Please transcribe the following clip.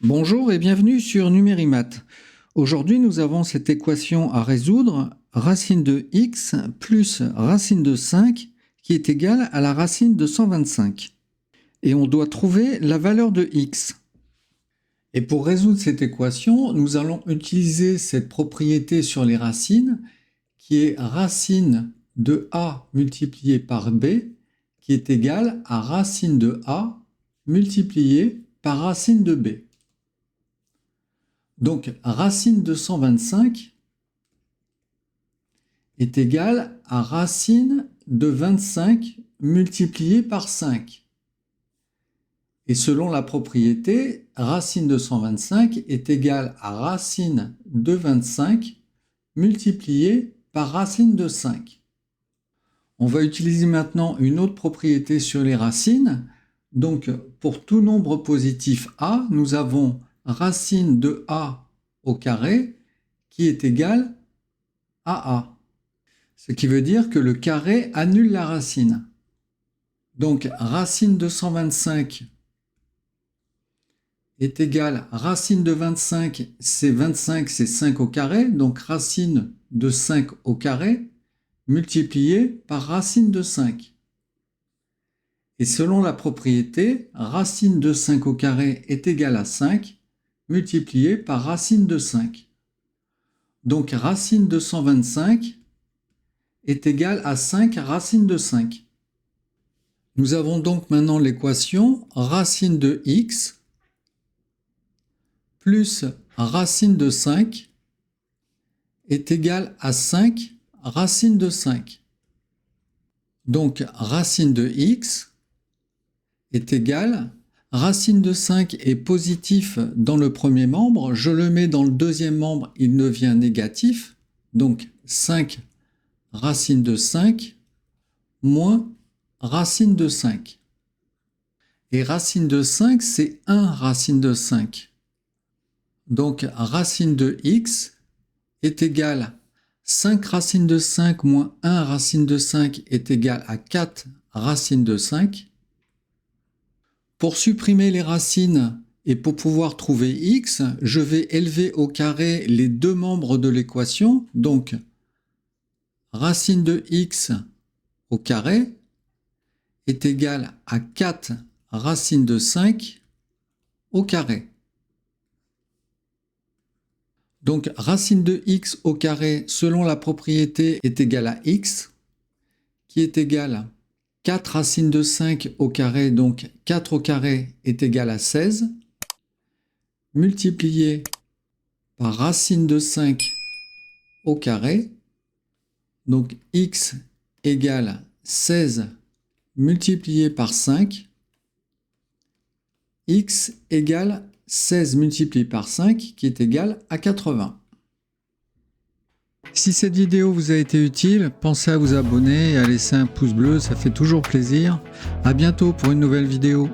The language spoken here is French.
Bonjour et bienvenue sur Numérimat. Aujourd'hui, nous avons cette équation à résoudre, racine de x plus racine de 5 qui est égale à la racine de 125. Et on doit trouver la valeur de x. Et pour résoudre cette équation, nous allons utiliser cette propriété sur les racines qui est racine de a multiplié par b qui est égale à racine de a multiplié par racine de b. Donc, racine de 125 est égale à racine de 25 multiplié par 5. Et selon la propriété, racine de 125 est égale à racine de 25 multiplié par racine de 5. On va utiliser maintenant une autre propriété sur les racines. Donc, pour tout nombre positif a, nous avons racine de a au carré qui est égal à a. Ce qui veut dire que le carré annule la racine. Donc racine de 125 est égal à racine de 25, c'est 5 au carré, donc racine de 5 au carré multiplié par racine de 5. Et selon la propriété, racine de 5 au carré est égal à 5 multiplié par racine de 5. Donc racine de 125 est égale à 5 racine de 5. Nous avons donc maintenant l'équation racine de x plus racine de 5 est égale à 5 racine de 5. Donc racine de x est égale, racine de 5 est positif dans le premier membre, je le mets dans le deuxième membre, il devient négatif, donc 5 racine de 5 moins racine de 5. Et racine de 5, c'est 1 racine de 5. Donc racine de x est égale 5 racine de 5 moins 1 racine de 5 est égal à 4 racine de 5. Pour supprimer les racines et pour pouvoir trouver x, je vais élever au carré les deux membres de l'équation. Donc, racine de x au carré est égal à 4 racine de 5 au carré. Donc, racine de x au carré, selon la propriété, est égal à x, qui est égal à 4 racine de 5 au carré, donc 4 au carré est égal à 16, multiplié par racine de 5 au carré, donc x égale 16 multiplié par 5, x égale 16 multiplié par 5 qui est égal à 80. Si cette vidéo vous a été utile, pensez à vous abonner et à laisser un pouce bleu, ça fait toujours plaisir. À bientôt pour une nouvelle vidéo.